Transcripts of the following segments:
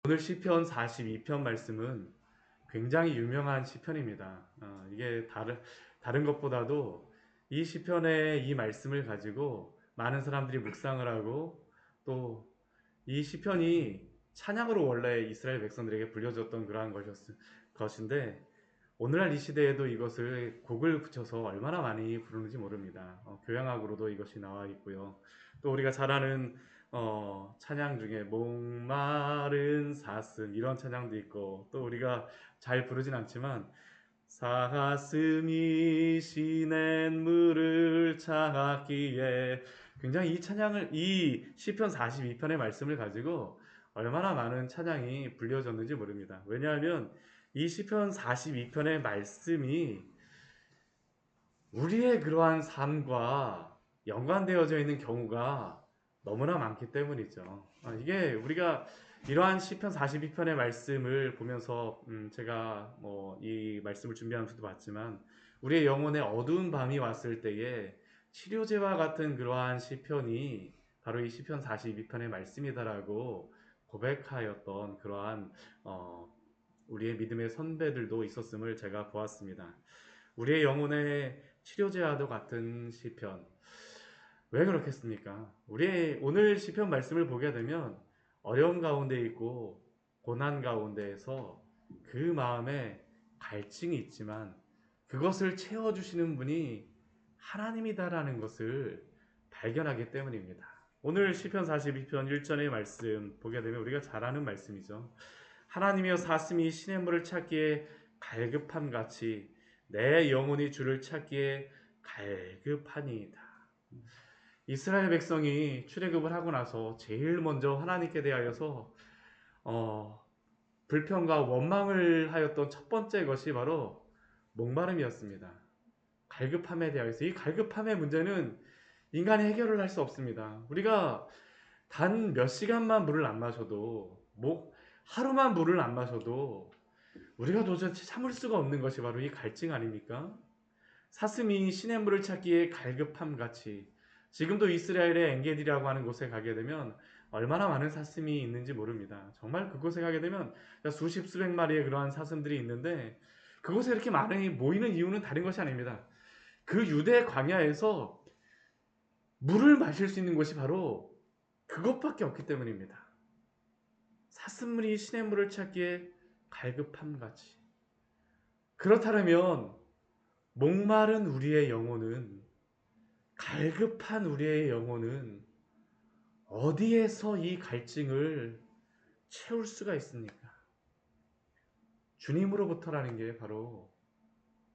오늘 시편 42편 말씀은 굉장히 유명한 시편입니다. 이게 다른 것보다도 이 시편의 이 말씀을 가지고 많은 사람들이 묵상을 하고 또 이 시편이 찬양으로 원래 이스라엘 백성들에게 불려졌던 그러한 것인데 오늘날 이 시대에도 이것을 곡을 붙여서 얼마나 많이 부르는지 모릅니다. 교향악으로도 이것이 나와 있고요. 또 우리가 잘 아는 찬양 중에 목마른 사슴 이런 찬양도 있고 또 우리가 잘 부르진 않지만 사슴이 시냇 물을 찾기에 굉장히 이 시편 42편의 말씀을 가지고 얼마나 많은 찬양이 불려졌는지 모릅니다. 왜냐하면 이 시편 42편의 말씀이 우리의 그러한 삶과 연관되어져 있는 경우가 너무나 많기 때문이죠. 이게 우리가 이러한 시편 42편의 말씀을 보면서 제가 이 말씀을 준비하면서도 봤지만 우리의 영혼에 어두운 밤이 왔을 때에 치료제와 같은 그러한 시편이 바로 이 시편 42편의 말씀이다라고 고백하였던 그러한 우리의 믿음의 선배들도 있었음을 제가 보았습니다. 우리의 영혼의 치료제와도 같은 시편. 왜 그렇겠습니까? 우리 오늘 시편 말씀을 보게 되면 어려움 가운데 있고 고난 가운데에서 그 마음에 갈증이 있지만 그것을 채워주시는 분이 하나님이다라는 것을 발견하기 때문입니다. 오늘 시편 42편 1절의 말씀 보게 되면 우리가 잘 아는 말씀이죠. 하나님이여 사슴이 시냇물을 찾기에 갈급함 같이 내 영혼이 주를 찾기에 갈급하니이다. 이스라엘 백성이 출애굽을 하고 나서 제일 먼저 하나님께 대하여서 불평과 원망을 하였던 첫 번째 것이 바로 목마름이었습니다. 갈급함에 대하여서 이 갈급함의 문제는 인간이 해결을 할 수 없습니다. 우리가 단 몇 시간만 물을 안 마셔도 하루만 물을 안 마셔도 우리가 도저히 참을 수가 없는 것이 바로 이 갈증 아닙니까? 사슴이 시냇물을 찾기에 갈급함 같이 지금도 이스라엘의 엔게디라고 하는 곳에 가게 되면 얼마나 많은 사슴이 있는지 모릅니다. 정말 그곳에 가게 되면 수십 수백 마리의 그러한 사슴들이 있는데 그곳에 이렇게 많이 모이는 이유는 다른 것이 아닙니다. 그 유대 광야에서 물을 마실 수 있는 곳이 바로 그것밖에 없기 때문입니다. 사슴물이 시냇물을 찾기에 갈급함 같이. 그렇다면 목마른 우리의 영혼은 갈급한 우리의 영혼은 어디에서 이 갈증을 채울 수가 있습니까? 주님으로부터라는 게 바로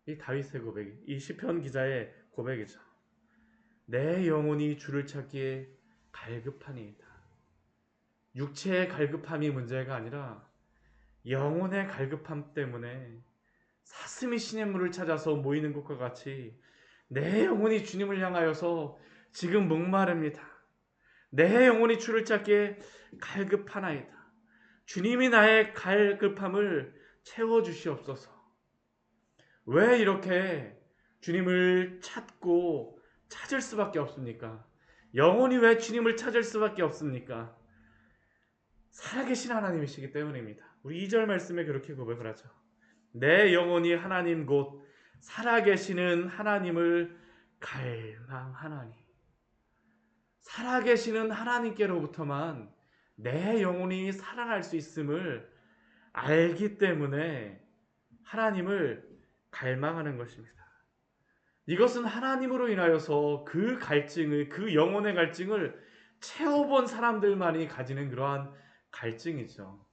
이 다윗의 고백, 이 시편 기자의 고백이죠. 내 영혼이 주를 찾기에 갈급하니이다. 육체의 갈급함이 문제가 아니라 영혼의 갈급함 때문에 사슴이 시냇물을 찾아서 모이는 것과 같이 내 영혼이 주님을 향하여서 지금 목마릅니다. 내 영혼이 주를 찾기에 갈급하나이다. 주님이 나의 갈급함을 채워주시옵소서. 왜 이렇게 주님을 찾을 수밖에 없습니까? 영혼이 왜 주님을 찾을 수밖에 없습니까? 살아계신 하나님이시기 때문입니다. 우리 2절 말씀에 그렇게 고백을 하죠. 내 영혼이 하나님 곧 살아계시는 하나님을 갈망하나니. 살아계시는 하나님께로부터만 내 영혼이 살아날 수 있음을 알기 때문에 하나님을 갈망하는 것입니다. 이것은 하나님으로 인하여서 그 영혼의 갈증을 채워본 사람들만이 가지는 그러한 갈증이죠.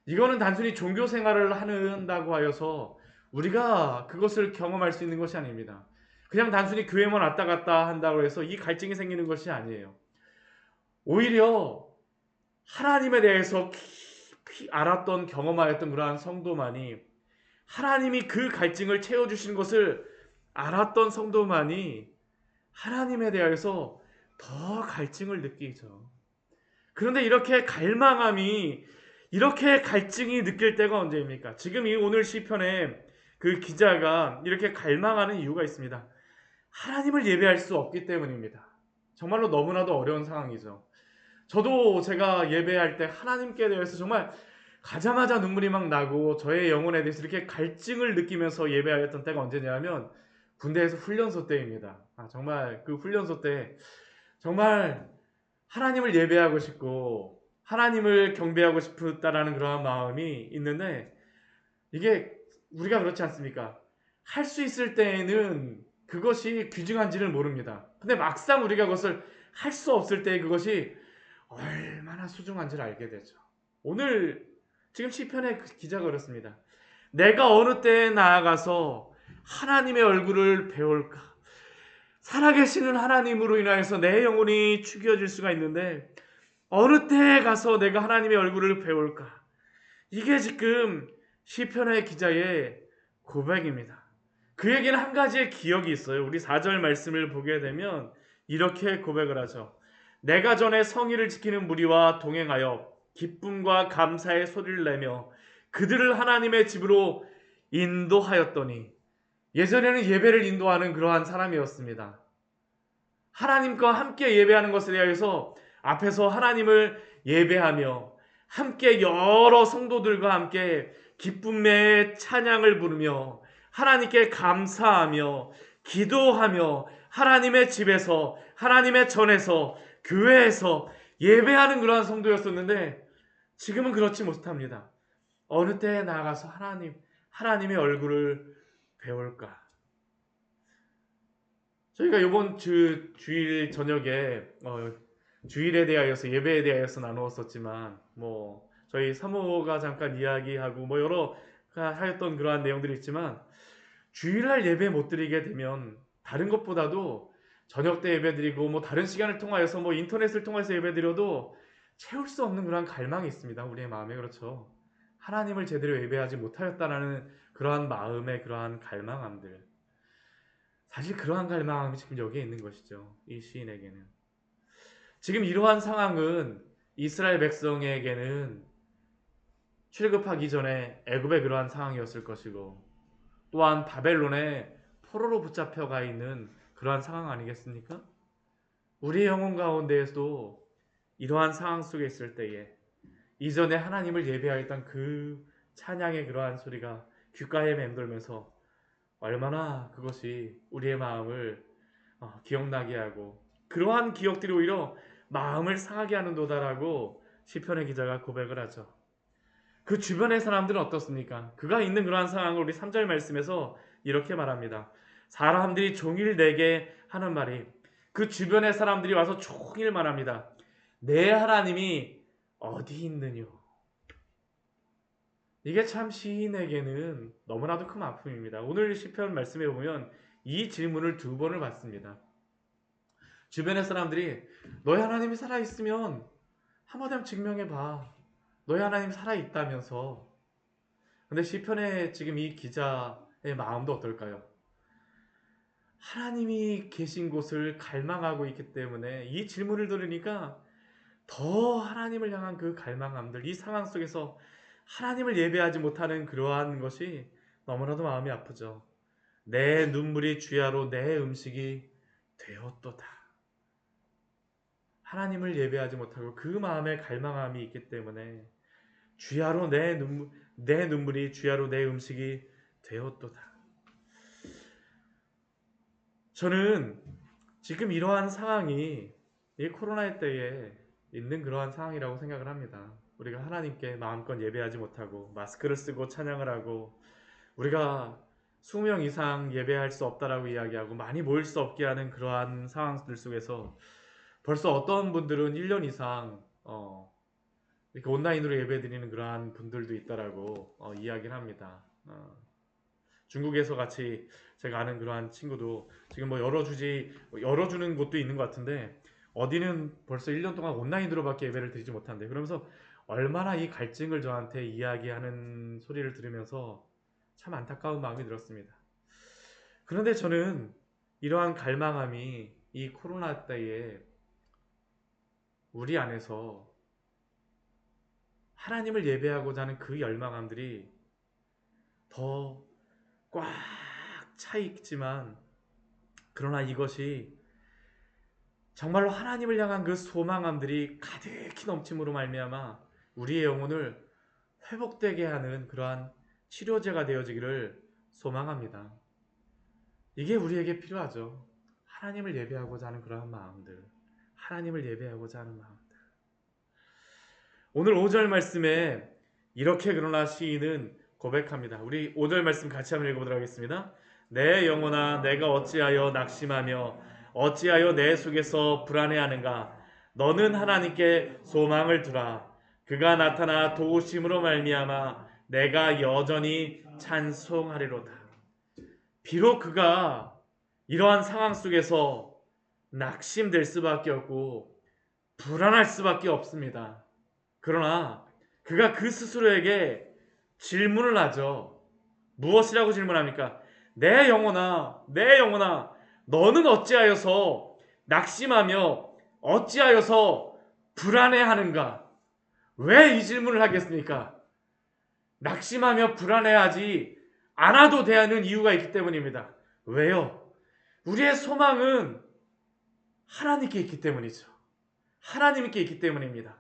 이거는 단순히 종교 생활을 한다고 하여서 우리가 그것을 경험할 수 있는 것이 아닙니다. 그냥 단순히 교회만 왔다 갔다 한다고 해서 이 갈증이 생기는 것이 아니에요. 오히려 하나님에 대해서 깊이 알았던 경험하였던 그러한 성도만이 하나님이 그 갈증을 채워주시는 것을 알았던 성도만이 하나님에 대해서 더 갈증을 느끼죠. 그런데 이렇게 갈증이 느낄 때가 언제입니까? 지금 이 오늘 시편에 그 기자가 이렇게 갈망하는 이유가 있습니다. 하나님을 예배할 수 없기 때문입니다. 정말로 너무나도 어려운 상황이죠. 저도 제가 예배할 때 하나님께 대해서 정말 가자마자 눈물이 막 나고 저의 영혼에 대해서 이렇게 갈증을 느끼면서 예배하였던 때가 언제냐면 군대에서 훈련소 때입니다. 정말 그 훈련소 때 정말 하나님을 예배하고 싶고 하나님을 경배하고 싶다라는 그러한 마음이 있는데 이게 우리가 그렇지 않습니까? 할 수 있을 때에는 그것이 귀중한지를 모릅니다. 근데 막상 우리가 그것을 할 수 없을 때 그것이 얼마나 소중한지를 알게 되죠. 오늘 지금 시편의 기자가 그렇습니다. 내가 어느 때에 나아가서 하나님의 얼굴을 배울까? 살아계시는 하나님으로 인하여서 내 영혼이 축여질 수가 있는데 어느 때에 가서 내가 하나님의 얼굴을 배울까? 이게 지금 시편의 기자의 고백입니다. 그에게는 한 가지의 기억이 있어요. 우리 4절 말씀을 보게 되면 이렇게 고백을 하죠. 내가 전에 성의를 지키는 무리와 동행하여 기쁨과 감사의 소리를 내며 그들을 하나님의 집으로 인도하였더니 예전에는 예배를 인도하는 그러한 사람이었습니다. 하나님과 함께 예배하는 것에 대해서 앞에서 하나님을 예배하며 함께 여러 성도들과 함께 기쁨의 찬양을 부르며 하나님께 감사하며 기도하며 하나님의 집에서 하나님의 전에서 교회에서 예배하는 그러한 성도였었는데 지금은 그렇지 못합니다. 어느 때에 나아가서 하나님의 얼굴을 배울까? 저희가 이번 주일 저녁에 주일에 대하여서 예배에 대하여서 나누었었지만 뭐 저희 사모가 잠깐 이야기하고 뭐 여러 하였던 그러한 내용들이 있지만 주일날 예배 못 드리게 되면 다른 것보다도 저녁 때 예배 드리고 뭐 다른 시간을 통하여서 뭐 인터넷을 통해서 예배 드려도 채울 수 없는 그러한 갈망이 있습니다. 우리의 마음에. 그렇죠. 하나님을 제대로 예배하지 못하였다라는 그러한 마음의 그러한 갈망함들. 사실 그러한 갈망이 지금 여기에 있는 것이죠. 이 시인에게는. 지금 이러한 상황은 이스라엘 백성에게는 출애굽하기 전에 애굽의 그러한 상황이었을 것이고 또한 바벨론의 포로로 붙잡혀가 있는 그러한 상황 아니겠습니까? 우리의 영혼 가운데에도 이러한 상황 속에 있을 때에 이전에 하나님을 예배하였던 그 찬양의 그러한 소리가 귓가에 맴돌면서 얼마나 그것이 우리의 마음을 기억나게 하고 그러한 기억들이 오히려 마음을 상하게 하는도다라고 시편의 기자가 고백을 하죠. 그 주변의 사람들은 어떻습니까? 그가 있는 그러한 상황을 우리 3절 말씀에서 이렇게 말합니다. 사람들이 종일 내게 하는 말이 그 주변의 사람들이 와서 종일 말합니다. 내 하나님이 어디 있느뇨? 이게 참 시인에게는 너무나도 큰 아픔입니다. 오늘 시편 말씀에 보면 이 질문을 2번을 받습니다. 주변의 사람들이 너희 하나님이 살아있으면 한마디 증명해봐. 너희 하나님 살아있다면서. 근데 시편의 지금 이 기자의 마음도 어떨까요? 하나님이 계신 곳을 갈망하고 있기 때문에 이 질문을 들으니까 더 하나님을 향한 그 갈망함들, 이 상황 속에서 하나님을 예배하지 못하는 그러한 것이 너무나도 마음이 아프죠. 내 눈물이 주야로 내 음식이 되었도다. 하나님을 예배하지 못하고 그 마음에 갈망함이 있기 때문에 주야로 내 눈물이 주야로 내 음식이 되었도다. 저는 지금 이러한 상황이 이 코로나 때에 있는 그러한 상황이라고 생각을 합니다. 우리가 하나님께 마음껏 예배하지 못하고 마스크를 쓰고 찬양을 하고 우리가 20명 이상 예배할 수 없다라고 이야기하고 많이 모일 수 없게 하는 그러한 상황들 속에서 벌써 어떤 분들은 1년 이상 이렇게 온라인으로 예배드리는 그러한 분들도 있다라고 이야기를 합니다. 중국에서 같이 제가 아는 그러한 친구도 지금 뭐 열어주는 곳도 있는 것 같은데 어디는 벌써 1년 동안 온라인으로밖에 예배를 드리지 못한대. 그러면서 얼마나 이 갈증을 저한테 이야기하는 소리를 들으면서 참 안타까운 마음이 들었습니다. 그런데 저는 이러한 갈망함이 이 코로나 때에 우리 안에서 하나님을 예배하고자 하는 그 열망함들이 더 꽉 차 있지만 그러나 이것이 정말로 하나님을 향한 그 소망함들이 가득히 넘침으로 말미암아 우리의 영혼을 회복되게 하는 그러한 치료제가 되어지기를 소망합니다. 이게 우리에게 필요하죠. 하나님을 예배하고자 하는 그러한 마음들, 하나님을 예배하고자 하는 마음들. 오늘 5절 말씀에 이렇게 그러나 시인은 고백합니다. 우리 5절 말씀 같이 한번 읽어보도록 하겠습니다. 내 영혼아 내가 어찌하여 낙심하며 어찌하여 내 속에서 불안해하는가. 너는 하나님께 소망을 두라. 그가 나타나 도우심으로 말미암아 내가 여전히 찬송하리로다. 비록 그가 이러한 상황 속에서 낙심될 수밖에 없고 불안할 수밖에 없습니다. 그러나 그가 그 스스로에게 질문을 하죠. 무엇이라고 질문합니까? 내 영혼아, 내 영혼아, 너는 어찌하여서 낙심하며 어찌하여서 불안해하는가? 왜 이 질문을 하겠습니까? 낙심하며 불안해하지 않아도 되는 이유가 있기 때문입니다. 왜요? 우리의 소망은 하나님께 있기 때문이죠. 하나님께 있기 때문입니다.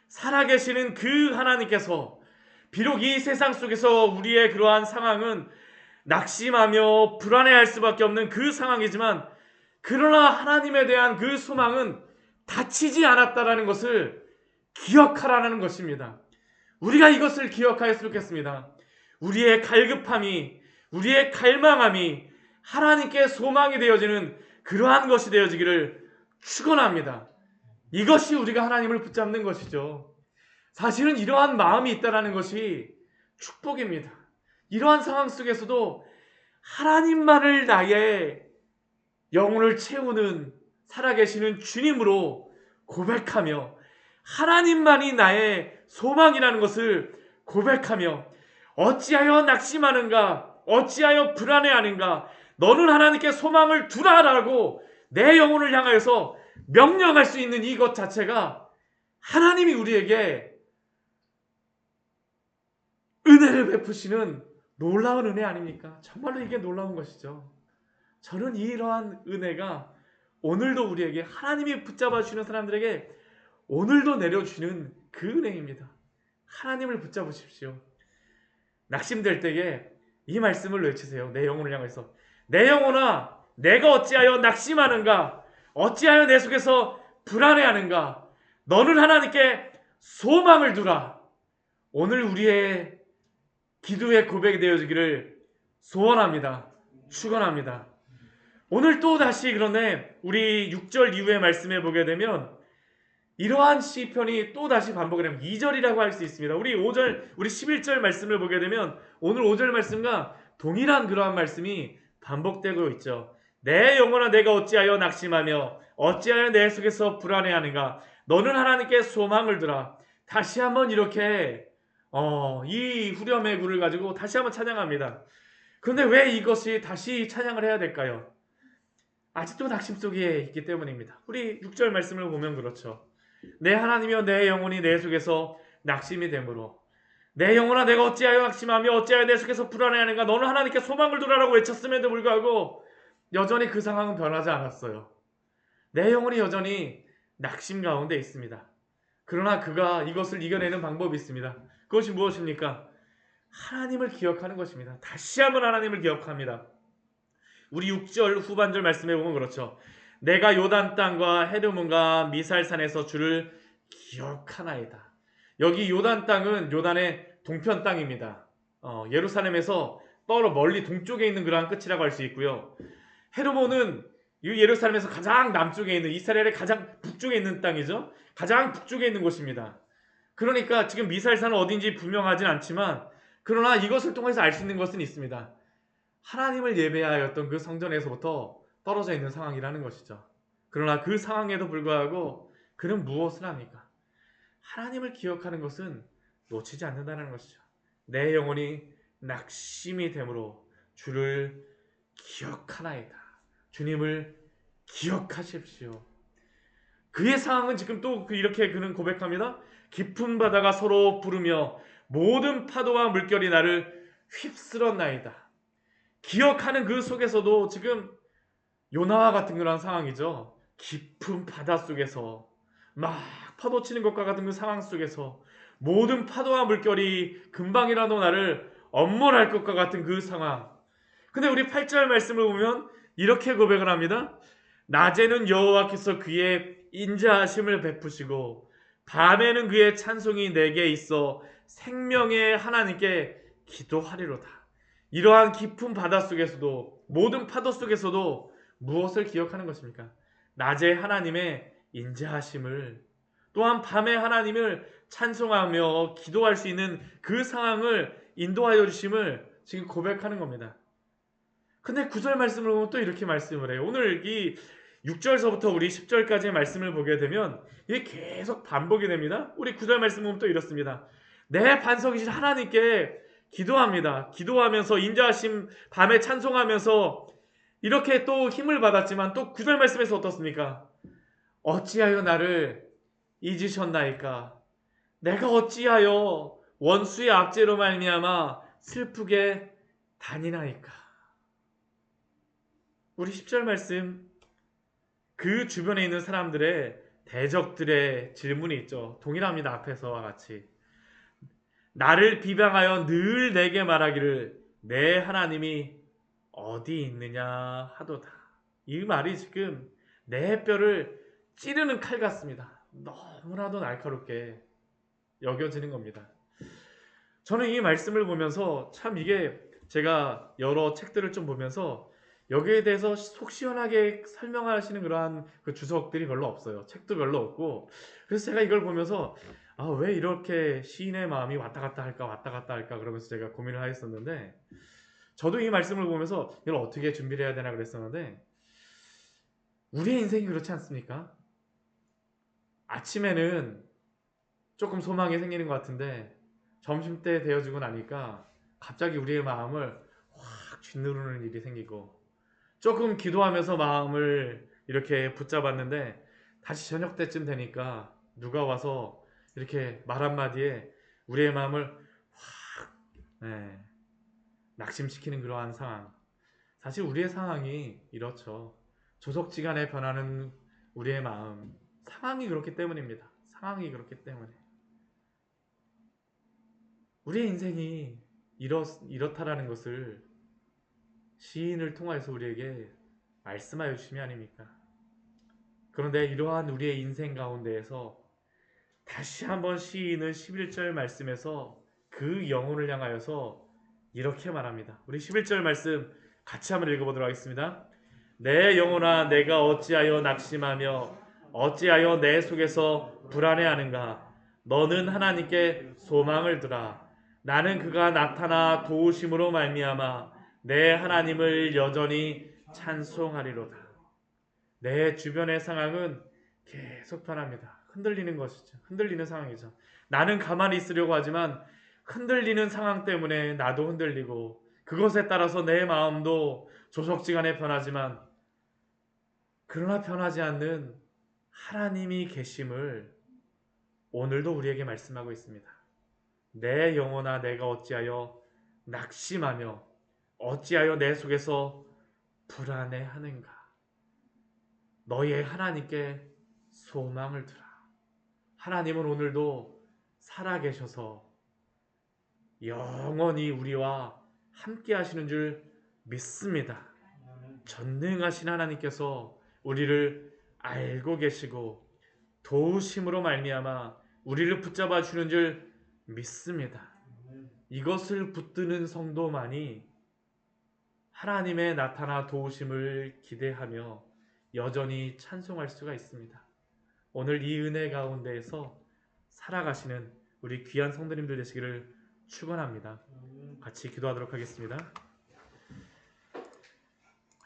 살아계시는 그 하나님께서 비록 이 세상 속에서 우리의 그러한 상황은 낙심하며 불안해할 수밖에 없는 그 상황이지만 그러나 하나님에 대한 그 소망은 다치지 않았다라는 것을 기억하라는 것입니다. 우리가 이것을 기억하였으면 좋겠습니다. 우리의 갈급함이, 우리의 갈망함이 하나님께 소망이 되어지는 그러한 것이 되어지기를 축원합니다. 이것이 우리가 하나님을 붙잡는 것이죠. 사실은 이러한 마음이 있다는 것이 축복입니다. 이러한 상황 속에서도 하나님만을 나의 영혼을 채우는 살아계시는 주님으로 고백하며 하나님만이 나의 소망이라는 것을 고백하며 어찌하여 낙심하는가? 어찌하여 불안해하는가? 너는 하나님께 소망을 두라라고 내 영혼을 향하여서 명령할 수 있는 이것 자체가 하나님이 우리에게 은혜를 베푸시는 놀라운 은혜 아닙니까? 정말로 이게 놀라운 것이죠. 저는 이러한 은혜가 오늘도 우리에게 하나님이 붙잡아 주시는 사람들에게 오늘도 내려주시는 그 은혜입니다. 하나님을 붙잡으십시오. 낙심될 때에 이 말씀을 외치세요. 내 영혼을 향해서 내 영혼아 내가 어찌하여 낙심하는가? 어찌하여 내 속에서 불안해하는가? 너는 하나님께 소망을 두라. 오늘 우리의 기도의 고백이 되어지기를 소원합니다. 축원합니다. 오늘 또 다시 그런데 우리 6절 이후의 말씀에 보게 되면 이러한 시편이 또 다시 반복을 하면 2절이라고 할 수 있습니다. 우리 5절, 우리 11절 말씀을 보게 되면 오늘 5절 말씀과 동일한 그러한 말씀이 반복되고 있죠. 내 영혼아 내가 어찌하여 낙심하며 어찌하여 내 속에서 불안해하는가? 너는 하나님께 소망을 두라. 다시 한번 이렇게 이 후렴의 구를 가지고 다시 한번 찬양합니다. 그런데 왜 이것이 다시 찬양을 해야 될까요? 아직도 낙심 속에 있기 때문입니다. 우리 6절 말씀을 보면 그렇죠. 내 하나님이여 내 영혼이 내 속에서 낙심이 되므로 내 영혼아 내가 어찌하여 낙심하며 어찌하여 내 속에서 불안해하는가? 너는 하나님께 소망을 두라라고 외쳤음에도 불구하고 여전히 그 상황은 변하지 않았어요. 내 영혼이 여전히 낙심 가운데 있습니다. 그러나 그가 이것을 이겨내는 방법이 있습니다. 그것이 무엇입니까? 하나님을 기억하는 것입니다. 다시 한번 하나님을 기억합니다. 우리 6절 후반절 말씀해 보면 그렇죠. 내가 요단 땅과 헤르몬과 미살산에서 주를 기억하나이다. 여기 요단 땅은 요단의 동편 땅입니다. 예루살렘에서 멀리 동쪽에 있는 그러한 끝이라고 할 수 있고요. 헤르몬은 예루살렘에서 가장 남쪽에 있는 이스라엘의 가장 북쪽에 있는 땅이죠. 가장 북쪽에 있는 곳입니다. 그러니까 지금 미살산은 어딘지 분명하진 않지만 그러나 이것을 통해서 알 수 있는 것은 있습니다. 하나님을 예배하였던 그 성전에서부터 떨어져 있는 상황이라는 것이죠. 그러나 그 상황에도 불구하고 그는 무엇을 합니까? 하나님을 기억하는 것은 놓치지 않는다는 것이죠. 내 영혼이 낙심이 되므로 주를 기억하나이다. 주님을 기억하십시오. 그의 상황은 지금 또 이렇게 그는 고백합니다. 깊은 바다가 서로 부르며 모든 파도와 물결이 나를 휩쓸었나이다. 기억하는 그 속에서도 지금 요나와 같은 그런 상황이죠. 깊은 바다 속에서 막 파도 치는 것과 같은 그 상황 속에서 모든 파도와 물결이 금방이라도 나를 엄몰할 것과 같은 그 상황. 근데 우리 8절 말씀을 보면 이렇게 고백을 합니다. 낮에는 여호와께서 그의 인자하심을 베푸시고 밤에는 그의 찬송이 내게 있어 생명의 하나님께 기도하리로다. 이러한 깊은 바다 속에서도 모든 파도 속에서도 무엇을 기억하는 것입니까? 낮에 하나님의 인자하심을, 또한 밤에 하나님을 찬송하며 기도할 수 있는 그 상황을 인도하여 주심을 지금 고백하는 겁니다. 근데 9절 말씀을 보면 또 이렇게 말씀을 해요. 오늘 이 6절서부터 우리 10절까지의 말씀을 보게 되면 이게 계속 반복이 됩니다. 우리 9절 말씀 보면 또 이렇습니다. 내 반석이신 하나님께 기도합니다. 기도하면서 인자하심 밤에 찬송하면서 이렇게 또 힘을 받았지만 또 9절 말씀에서 어떻습니까? 어찌하여 나를 잊으셨나이까? 내가 어찌하여 원수의 압제로 말미암아 슬프게 다니나이까? 우리 10절 말씀, 그 주변에 있는 사람들의 대적들의 질문이 있죠. 동일합니다. 앞에서와 같이. 나를 비방하여 늘 내게 말하기를 내 하나님이 어디 있느냐 하도다. 이 말이 지금 내 뼈를 찌르는 칼 같습니다. 너무나도 날카롭게 여겨지는 겁니다. 저는 이 말씀을 보면서 참 이게 제가 여러 책들을 좀 보면서 여기에 대해서 속 시원하게 설명하시는 그러한 그 주석들이 별로 없어요. 책도 별로 없고. 그래서 제가 이걸 보면서 왜 이렇게 시인의 마음이 왔다 갔다 할까 그러면서 제가 고민을 하였었는데, 저도 이 말씀을 보면서 이걸 어떻게 준비를 해야 되나 그랬었는데, 우리의 인생이 그렇지 않습니까? 아침에는 조금 소망이 생기는 것 같은데 점심때 되어지고 나니까 갑자기 우리의 마음을 확 짓누르는 일이 생기고, 조금 기도하면서 마음을 이렇게 붙잡았는데 다시 저녁 때쯤 되니까 누가 와서 이렇게 말 한마디에 우리의 마음을 확 낙심시키는 그러한 상황. 사실 우리의 상황이 이렇죠. 조석지간에 변하는 우리의 마음, 상황이 그렇기 때문입니다. 상황이 그렇기 때문에 우리의 인생이 이렇다라는 것을 시인을 통해서 우리에게 말씀하여 주심이 아닙니까? 그런데 이러한 우리의 인생 가운데에서 다시 한번 시인은 11절 말씀에서 그 영혼을 향하여서 이렇게 말합니다. 우리 11절 말씀 같이 한번 읽어보도록 하겠습니다. 내 영혼아, 내가 어찌하여 낙심하며 어찌하여 내 속에서 불안해하는가? 너는 하나님께 소망을 두라. 나는 그가 나타나 도우심으로 말미암아 내 하나님을 여전히 찬송하리로다. 내 주변의 상황은 계속 변합니다. 흔들리는 것이죠. 흔들리는 상황이죠. 나는 가만히 있으려고 하지만 흔들리는 상황 때문에 나도 흔들리고, 그것에 따라서 내 마음도 조석지간에 변하지만, 그러나 변하지 않는 하나님이 계심을 오늘도 우리에게 말씀하고 있습니다. 내 영혼아, 내가 어찌하여 낙심하며 어찌하여 내 속에서 불안해하는가? 너의 하나님께 소망을 두라. 하나님은 오늘도 살아계셔서 영원히 우리와 함께 하시는 줄 믿습니다. 전능하신 하나님께서 우리를 알고 계시고 도우심으로 말미암아 우리를 붙잡아 주는 줄 믿습니다. 이것을 붙드는 성도만이 하나님의 나타나 도우심을 기대하며 여전히 찬송할 수가 있습니다. 오늘 이 은혜 가운데에서 살아가시는 우리 귀한 성도님들 되시기를 축원합니다. 같이 기도하도록 하겠습니다.